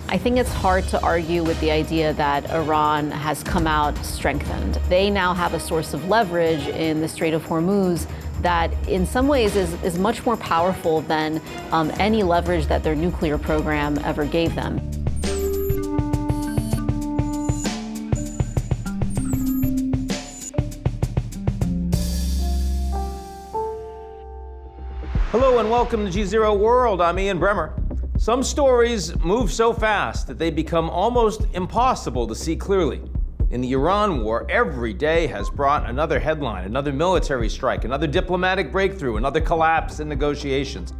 I think it's hard to argue with the idea that Iran has come out strengthened. They now have a source of leverage in the Strait of Hormuz that in some ways is much more powerful than any leverage that their nuclear program ever gave them. Hello and welcome to GZERO World. I'm Ian Bremmer. Some stories move so fast that they become almost impossible to see clearly. In the Iran war, every day has brought another headline, another military strike, another diplomatic breakthrough, another collapse in negotiations.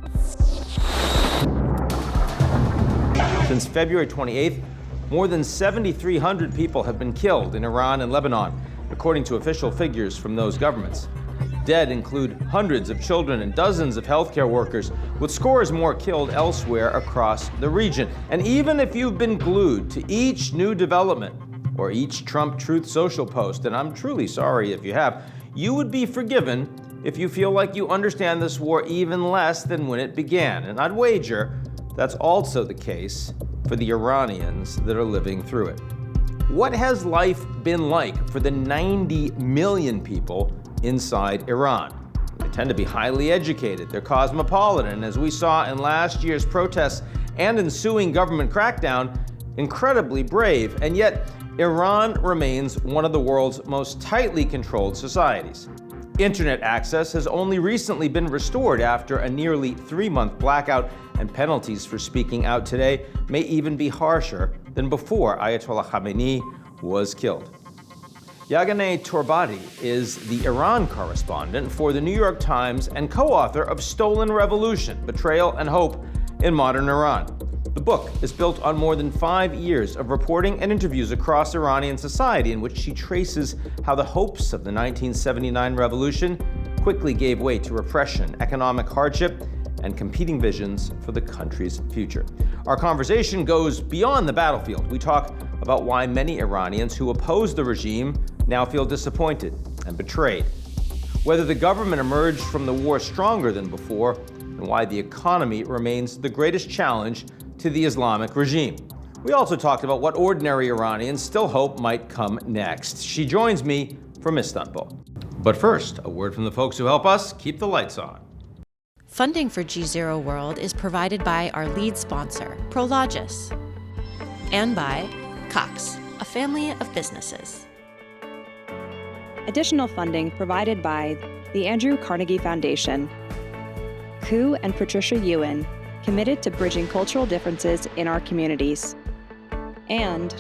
Since February 28th, more than 7,300 people have been killed in Iran and Lebanon, according to official figures from those governments. Dead include hundreds of children and dozens of healthcare workers, with scores more killed elsewhere across the region. And even if you've been glued to each new development or each Trump Truth Social post, and I'm truly sorry if you have, you would be forgiven if you feel like you understand this war even less than when it began. And I'd wager that's also the case for the Iranians that are living through it. What has life been like for the 90 million people inside Iran? They tend to be highly educated, they're cosmopolitan, and as we saw in last year's protests and ensuing government crackdown, incredibly brave. And yet, Iran remains one of the world's most tightly controlled societies. Internet access has only recently been restored after a nearly 3-month blackout, and penalties for speaking out today may even be harsher than before Ayatollah Khamenei was killed. Yeganeh Torbati is the Iran correspondent for the New York Times and co-author of Stolen Revolution: Betrayal and Hope in Modern Iran. The book is built on more than 5 years of reporting and interviews across Iranian society, in which she traces how the hopes of the 1979 revolution quickly gave way to repression, economic hardship, and competing visions for the country's future. Our conversation goes beyond the battlefield. We talk about why many Iranians who oppose the regime now feel disappointed and betrayed, whether the government emerged from the war stronger than before, and why the economy remains the greatest challenge to the Islamic regime. We also talked about what ordinary Iranians still hope might come next. She joins me from Istanbul. But first, a word from the folks who help us keep the lights on. Funding for GZERO World is provided by our lead sponsor, Prologis, and by Cox, a family of businesses. Additional funding provided by the Andrew Carnegie Foundation, Ku and Patricia Ewan, committed to bridging cultural differences in our communities, and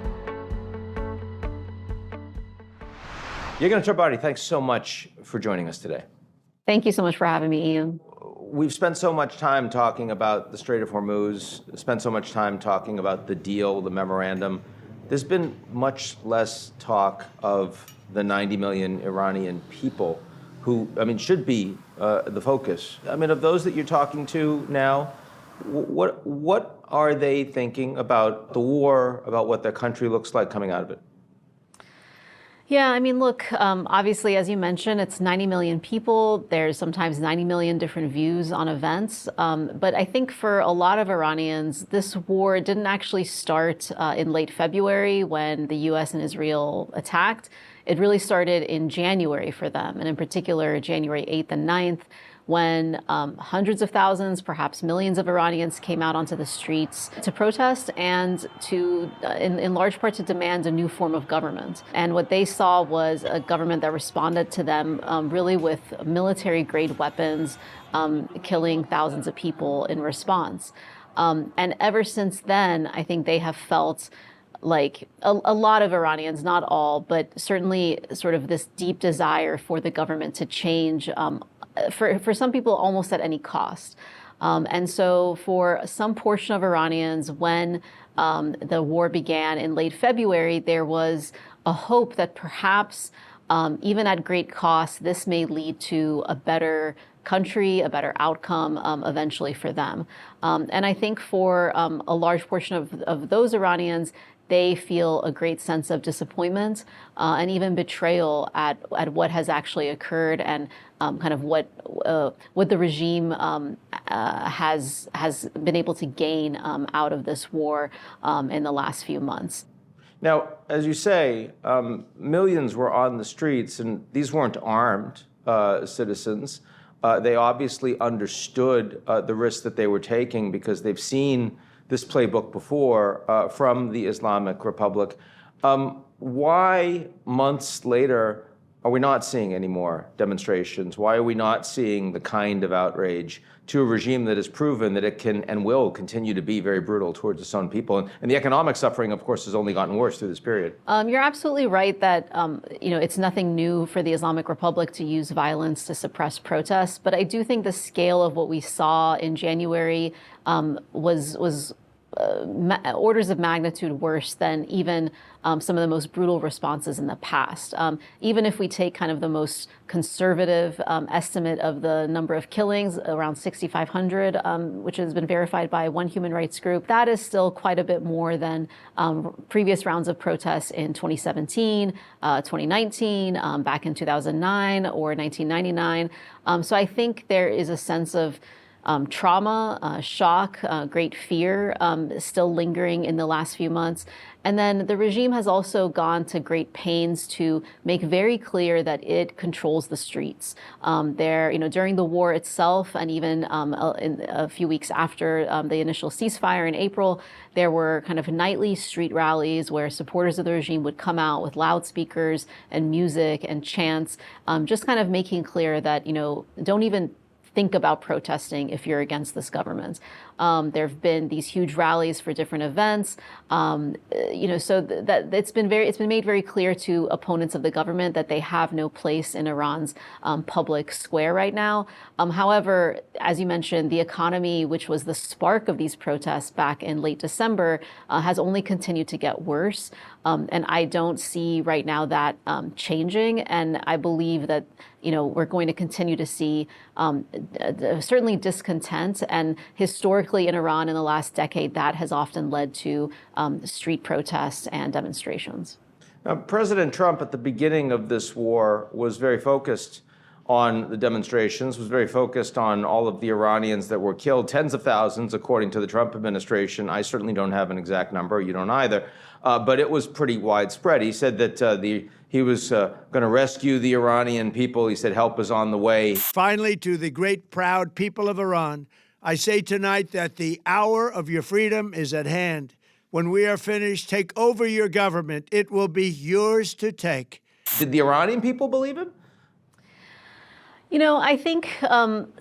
Yeganeh Torbati, thanks so much for joining us today. Thank you so much for having me, Ian. We've spent so much time talking about the Strait of Hormuz, spent so much time talking about the deal, the memorandum. There's been much less talk of the 90 million Iranian people who, should be the focus. Of those that you're talking to now, what are they thinking about the war, about what their country looks like coming out of it? Yeah, look, obviously, as you mentioned, it's 90 million people. There's sometimes 90 million different views on events. But I think for a lot of Iranians, this war didn't actually start in late February when the US and Israel attacked. It really started in January for them, and in particular, January 8th and 9th, when hundreds of thousands, perhaps millions of Iranians came out onto the streets to protest and to, in large part, to demand a new form of government. And what they saw was a government that responded to them really with military-grade weapons, killing thousands of people in response. And ever since then, I think they have felt like a lot of Iranians, not all, but certainly sort of this deep desire for the government to change, for some people almost at any cost. And so for some portion of Iranians, when the war began in late February, there was a hope that perhaps even at great cost, this may lead to a better country, a better outcome eventually for them. And I think for a large portion of those Iranians, they feel a great sense of disappointment and even betrayal at what has actually occurred and kind of what the regime has been able to gain out of this war in the last few months. Now, as you say, millions were on the streets, and these weren't armed citizens. They obviously understood the risks that they were taking because they've seen this playbook before from the Islamic Republic. Why, months later, are we not seeing any more demonstrations? Why are we not seeing the kind of outrage to a regime that has proven that it can and will continue to be very brutal towards its own people? And the economic suffering, of course, has only gotten worse through this period. You're absolutely right that it's nothing new for the Islamic Republic to use violence to suppress protests. But I do think the scale of what we saw in January was orders of magnitude worse than even some of the most brutal responses in the past. Even if we take kind of the most conservative estimate of the number of killings, around 6,500, which has been verified by one human rights group, that is still quite a bit more than previous rounds of protests in 2017, 2019, back in 2009 or 1999. So I think there is a sense of trauma, shock, great fear still lingering in the last few months. And then the regime has also gone to great pains to make very clear that it controls the streets. During the war itself, and even in a few weeks after the initial ceasefire in April, there were kind of nightly street rallies where supporters of the regime would come out with loudspeakers and music and chants, just kind of making clear that, don't even think about protesting if you're against this government. There have been these huge rallies for different events, so that it's been made very clear to opponents of the government that they have no place in Iran's public square right now. However, as you mentioned, the economy, which was the spark of these protests back in late December, has only continued to get worse. And I don't see right now that changing. And I believe that we're going to continue to see certainly discontent, and historically in Iran in the last decade, that has often led to street protests and demonstrations. Now, President Trump at the beginning of this war was very focused on the demonstrations, was very focused on all of the Iranians that were killed, tens of thousands, according to the Trump administration. I certainly don't have an exact number. You don't either. But it was pretty widespread. He said that he was going to rescue the Iranian people. He said help is on the way. Finally, to the great, proud people of Iran, I say tonight that the hour of your freedom is at hand. When we are finished, take over your government. It will be yours to take. Did the Iranian people believe him? I think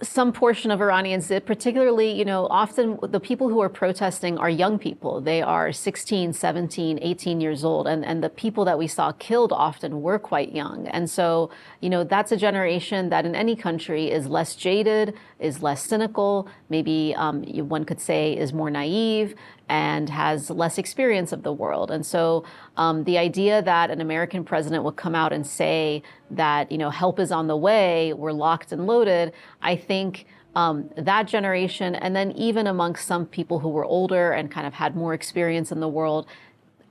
some portion of Iranians did, particularly, often the people who are protesting are young people. They are 16, 17, 18 years old. And the people that we saw killed often were quite young. And so, that's a generation that in any country is less jaded, is less cynical, maybe one could say is more naive, and has less experience of the world. And so the idea that an American president would come out and say that, help is on the way, we're locked and loaded, I think that generation, and then even amongst some people who were older and kind of had more experience in the world,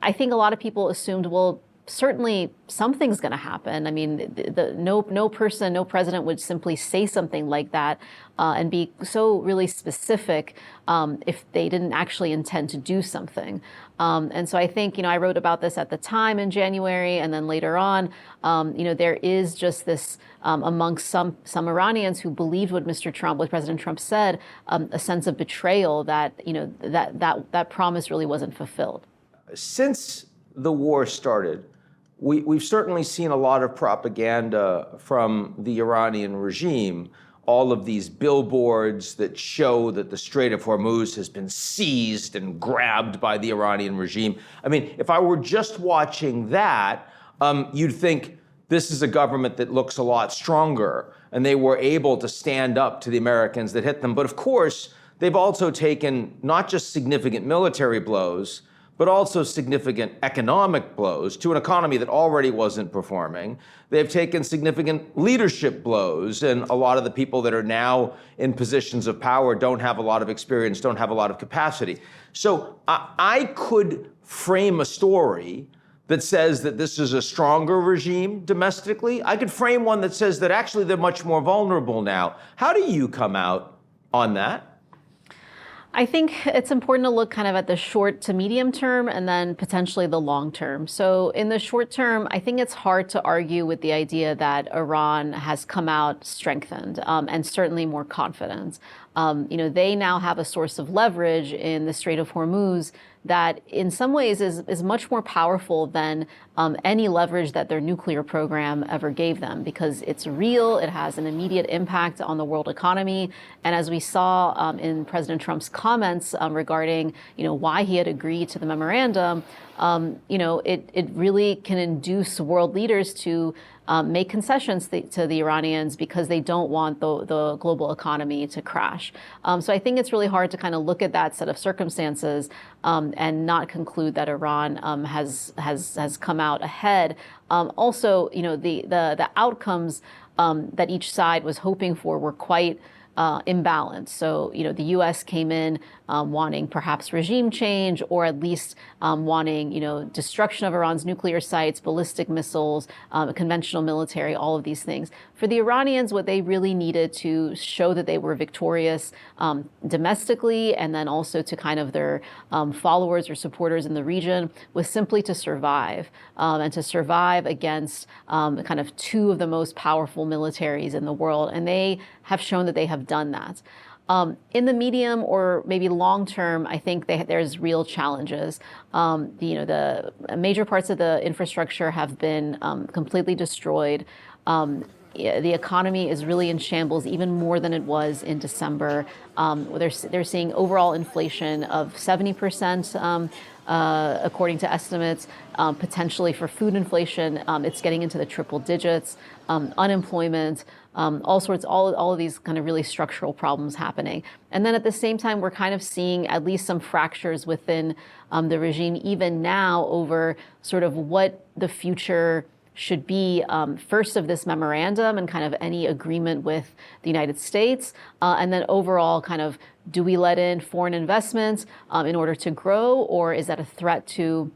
I think a lot of people assumed, well, certainly something's going to happen. I mean, no president would simply say something like that and be so really specific if they didn't actually intend to do something. And so I think, I wrote about this at the time in January, and then later on, there is just this amongst some Iranians who believed what President Trump said, a sense of betrayal that, that promise really wasn't fulfilled. Since the war started, we've certainly seen a lot of propaganda from the Iranian regime, all of these billboards that show that the Strait of Hormuz has been seized and grabbed by the Iranian regime. I mean, if I were just watching that, you'd think this is a government that looks a lot stronger, and they were able to stand up to the Americans that hit them. But of course, they've also taken not just significant military blows, but also significant economic blows to an economy that already wasn't performing. They've taken significant leadership blows, and a lot of the people that are now in positions of power don't have a lot of experience, don't have a lot of capacity. So I could frame a story that says that this is a stronger regime domestically. I could frame one that says that actually they're much more vulnerable now. How do you come out on that? I think it's important to look kind of at the short to medium term and then potentially the long term. So in the short term, I think it's hard to argue with the idea that Iran has come out strengthened and certainly more confident. They now have a source of leverage in the Strait of Hormuz that in some ways is much more powerful than any leverage that their nuclear program ever gave them, because it's real, it has an immediate impact on the world economy. And as we saw in President Trump's comments regarding why he had agreed to the memorandum, it really can induce world leaders to make concessions to the Iranians because they don't want the global economy to crash. So I think it's really hard to kind of look at that set of circumstances and not conclude that Iran has come out ahead. Also, the outcomes that each side was hoping for were quite imbalanced. So, the U.S. came in wanting perhaps regime change, or at least wanting, destruction of Iran's nuclear sites, ballistic missiles, conventional military, all of these things. For the Iranians, what they really needed to show that they were victorious domestically, and then also to kind of their followers or supporters in the region, was simply to survive, and to survive against kind of two of the most powerful militaries in the world. And they have shown that they have done that. In the medium or maybe long term, I think there's real challenges. The major parts of the infrastructure have been completely destroyed. The economy is really in shambles, even more than it was in December. They're seeing overall inflation of 70%. According to estimates, potentially for food inflation, it's getting into the triple digits, unemployment, all of these kind of really structural problems happening. And then at the same time, we're kind of seeing at least some fractures within the regime, even now, over sort of what the future should be, first of this memorandum and kind of any agreement with the United States, and then overall kind of, do we let in foreign investments in order to grow, or is that a threat to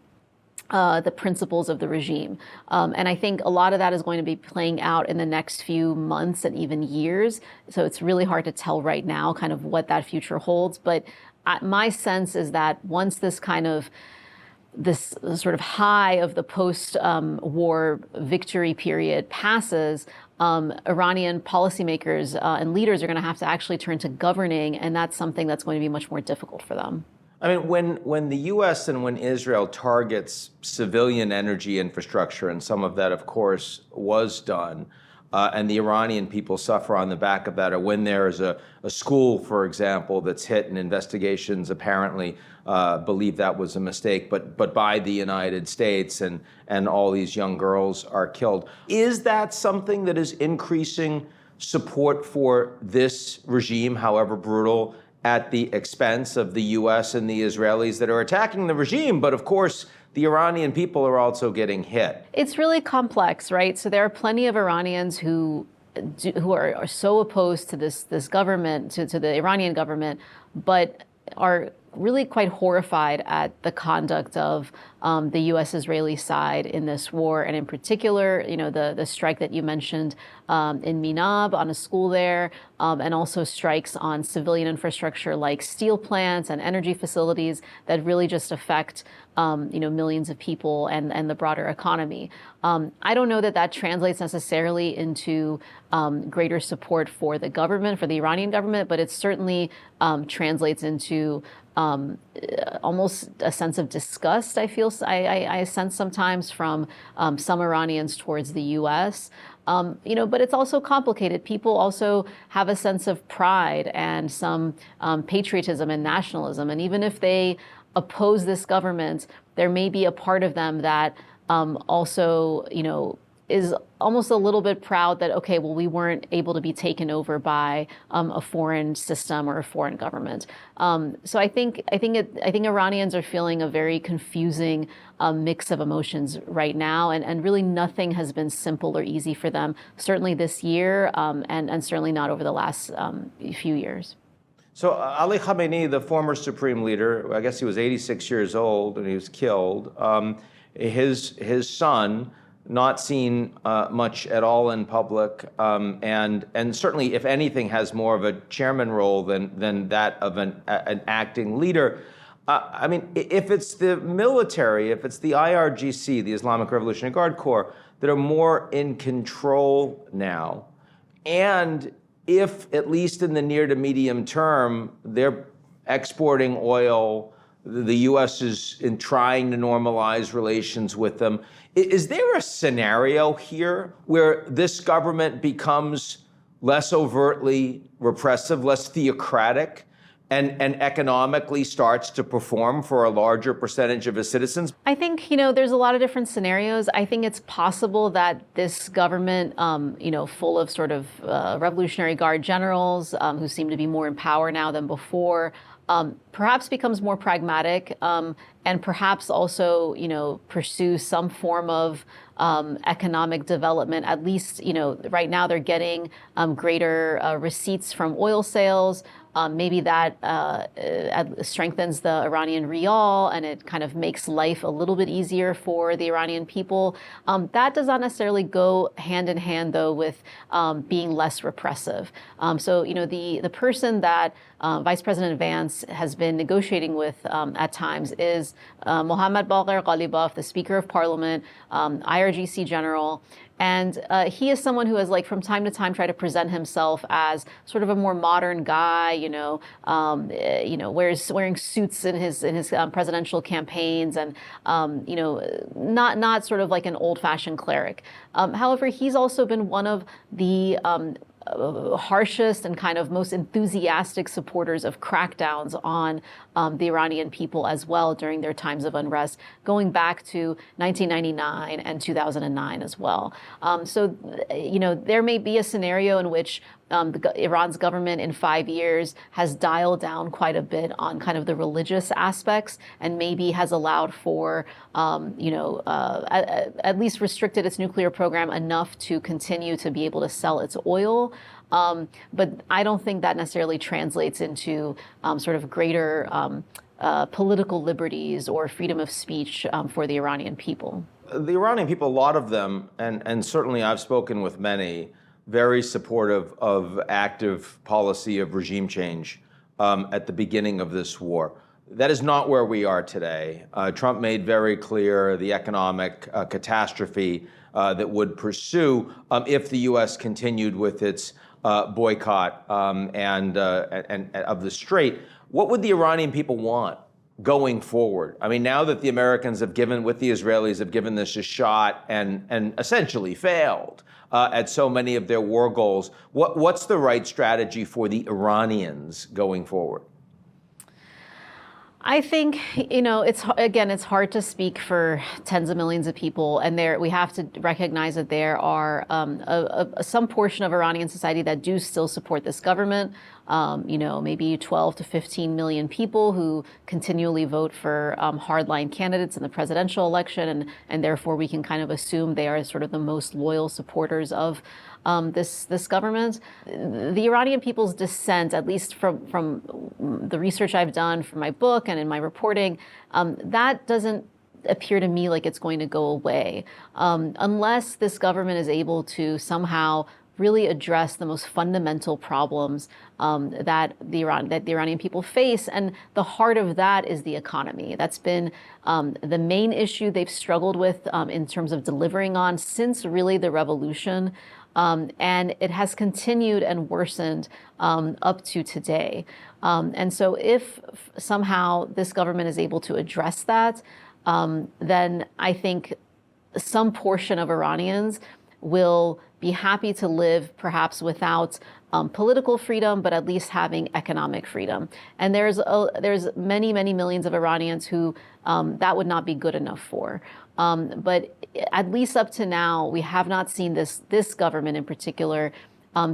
the principles of the regime? And I think a lot of that is going to be playing out in the next few months and even years. So it's really hard to tell right now kind of what that future holds. But my sense is that once this sort of high of the post-war victory period passes, Iranian policymakers and leaders are going to have to actually turn to governing, and that's something that's going to be much more difficult for them. I mean, when the U.S. and when Israel targets civilian energy infrastructure, and some of that, of course, was done, and the Iranian people suffer on the back of that, or when there is a school, for example, that's hit and investigations apparently believe that was a mistake, but by the United States, and all these young girls are killed. Is that something that is increasing support for this regime, however brutal, at the expense of the U.S. and the Israelis that are attacking the regime? But of course, the Iranian people are also getting hit. It's really complex, right? So there are plenty of Iranians who are so opposed to this government, to the Iranian government, but are really quite horrified at the conduct of the U.S.-Israeli side in this war, and in particular, the strike that you mentioned in Minab on a school there, and also strikes on civilian infrastructure like steel plants and energy facilities that really just affect millions of people and the broader economy. I don't know that translates necessarily into greater support for the government, for the Iranian government, but it certainly translates into almost a sense of disgust, I sense sometimes from some Iranians towards the U.S. But it's also complicated. People also have a sense of pride and some patriotism and nationalism. And even if they oppose this government, there may be a part of them that also, is almost a little bit proud that, okay, well, we weren't able to be taken over by a foreign system or a foreign government. So I think Iranians are feeling a very confusing mix of emotions right now, and really nothing has been simple or easy for them, certainly this year, and certainly not over the last few years. So Ali Khamenei, the former supreme leader, I guess he was 86 years old and he was killed. His son, not seen much at all in public, and certainly, if anything, has more of a chairman role than that of an acting leader. I mean, if it's the military, if it's the IRGC, the Islamic Revolutionary Guard Corps, that are more in control now, and if, at least in the near to medium term, they're exporting oil, the U.S. is trying to normalize relations with them, is there a scenario here where this government becomes less overtly repressive, less theocratic, and economically starts to perform for a larger percentage of its citizens? I think, there's a lot of different scenarios. I think it's possible that this government, full of sort of Revolutionary Guard generals who seem to be more in power now than before, perhaps becomes more pragmatic, and perhaps also, pursue some form of economic development. At least, right now they're getting greater receipts from oil sales. Maybe that strengthens the Iranian rial, and it kind of makes life a little bit easier for the Iranian people. That does not necessarily go hand in hand, though, with being less repressive. So, the person that Vice President Vance has been negotiating with at times is Mohammad Bagher Ghalibaf, the Speaker of Parliament, IRGC general. And he is someone who has, from time to time, tried to present himself as sort of a more modern guy, wearing suits in his presidential campaigns, and not sort of like an old-fashioned cleric. However, he's also been one of the harshest and kind of most enthusiastic supporters of crackdowns on the Iranian people as well during their times of unrest, going back to 1999 and 2009 as well. So, there may be a scenario in which Iran's government in 5 years has dialed down quite a bit on kind of the religious aspects, and maybe has allowed for, at least restricted its nuclear program enough to continue to be able to sell its oil. But I don't think that necessarily translates into sort of greater political liberties or freedom of speech for the Iranian people. The Iranian people, a lot of them, and certainly I've spoken with many, very supportive of active policy of regime change at the beginning of this war. That is not where we are today. Trump made very clear the economic catastrophe that would pursue if the U.S. continued with its boycott and of the Strait. What would the Iranian people want going forward? I mean, now that the Americans have given, with the Israelis, have given this a shot and essentially failed at so many of their war goals, what's the right strategy for the Iranians going forward? I think, it's hard to speak for tens of millions of people, and we have to recognize that there are some portion of Iranian society that do still support this government. Maybe 12 to 15 million people who continually vote for hardline candidates in the presidential election, and therefore we can kind of assume they are sort of the most loyal supporters of this government. The Iranian people's dissent, at least from the research I've done for my book and in my reporting, that doesn't appear to me like it's going to go away unless this government is able to somehow really address the most fundamental problems that the Iranian people face. And the heart of that is the economy. That's been the main issue they've struggled with in terms of delivering on since really the revolution. And it has continued and worsened up to today. And so if somehow this government is able to address that, then I think some portion of Iranians will be happy to live perhaps without political freedom, but at least having economic freedom. And there's many, many millions of Iranians who that would not be good enough for. But at least up to now, we have not seen this government in particular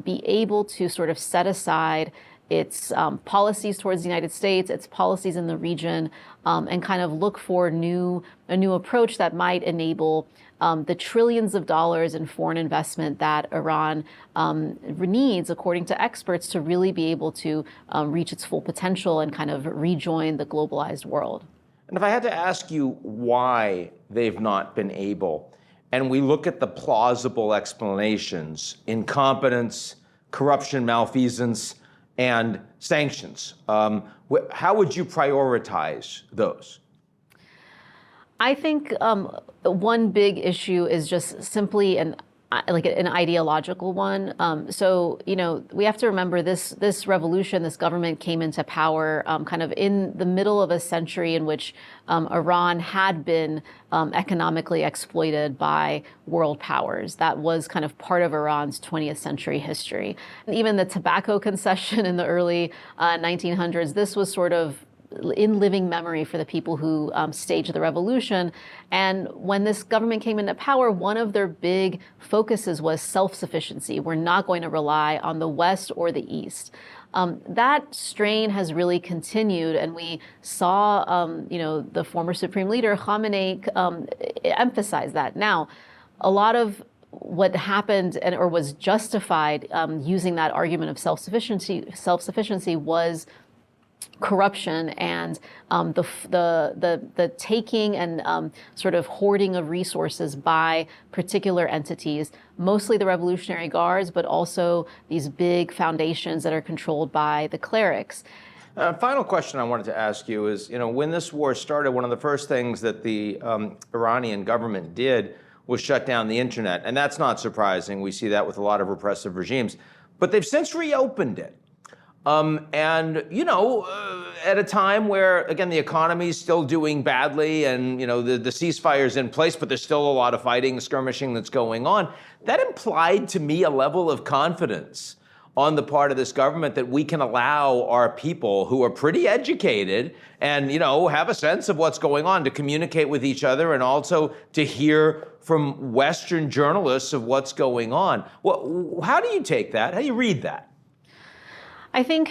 be able to sort of set aside its policies towards the United States, its policies in the region, and kind of look for a new approach that might enable the trillions of dollars in foreign investment that Iran needs, according to experts, to really be able to reach its full potential and kind of rejoin the globalized world. And if I had to ask you why they've not been able, and we look at the plausible explanations, incompetence, corruption, malfeasance, and sanctions, how would you prioritize those? I think one big issue is just simply an ideological one. So, we have to remember this revolution, this government came into power kind of in the middle of a century in which Iran had been economically exploited by world powers. That was kind of part of Iran's 20th century history. And even the tobacco concession in the early 1900s, this was sort of in living memory for the people who staged the revolution. And when this government came into power, one of their big focuses was self-sufficiency. We're not going to rely on the West or the East. That strain has really continued, and we saw, the former supreme leader Khamenei emphasize that. Now, a lot of what happened or was justified using that argument of self-sufficiency was corruption and the taking and sort of hoarding of resources by particular entities, mostly the Revolutionary Guards, but also these big foundations that are controlled by the clerics. Final question I wanted to ask you is, when this war started, one of the first things that the Iranian government did was shut down the internet. And that's not surprising. We see that with a lot of repressive regimes. But they've since reopened it. At a time where, again, the economy is still doing badly and, the ceasefire's in place, but there's still a lot of fighting, skirmishing that's going on, that implied to me a level of confidence on the part of this government that we can allow our people who are pretty educated and, have a sense of what's going on to communicate with each other and also to hear from Western journalists of what's going on. Well, how do you take that? How do you read that? I think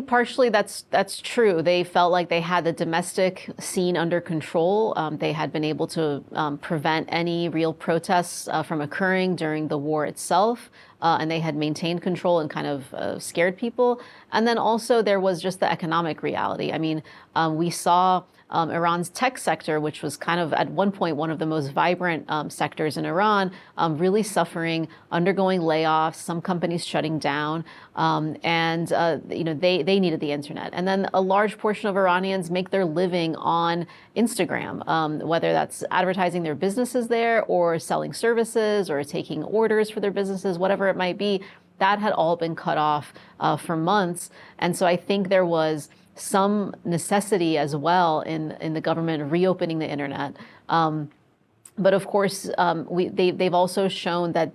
partially that's true. They felt like they had the domestic scene under control. They had been able to prevent any real protests from occurring during the war itself, and they had maintained control and kind of scared people. And then also there was just the economic reality. I mean, we saw Iran's tech sector, which was kind of at one point one of the most vibrant sectors in Iran, really suffering, undergoing layoffs, some companies shutting down, and they needed the internet. And then a large portion of Iranians make their living on Instagram, whether that's advertising their businesses there or selling services or taking orders for their businesses, whatever it might be. That had all been cut off for months. And so I think there was some necessity as well in the government reopening the internet. But of course, they've also shown that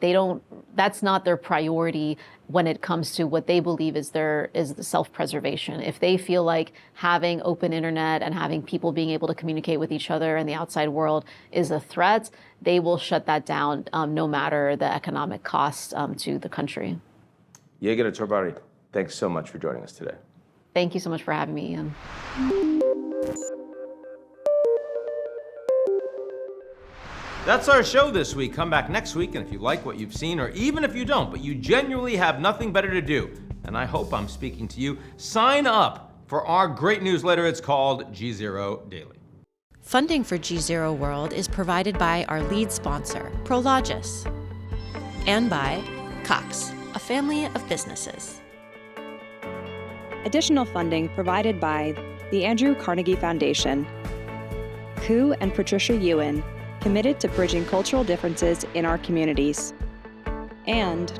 that's not their priority when it comes to what they believe is the self-preservation. If they feel like having open internet and having people being able to communicate with each other and the outside world is a threat, they will shut that down no matter the economic cost to the country. Yeganeh Torbati, thanks so much for joining us today. Thank you so much for having me, Ian. That's our show this week. Come back next week, and if you like what you've seen, or even if you don't, but you genuinely have nothing better to do, and I hope I'm speaking to you, sign up for our great newsletter. It's called GZERO Daily. Funding for GZERO World is provided by our lead sponsor, Prologis, and by Cox, a family of businesses. Additional funding provided by the Andrew Carnegie Foundation, Ku and Patricia Ewan, committed to bridging cultural differences in our communities, and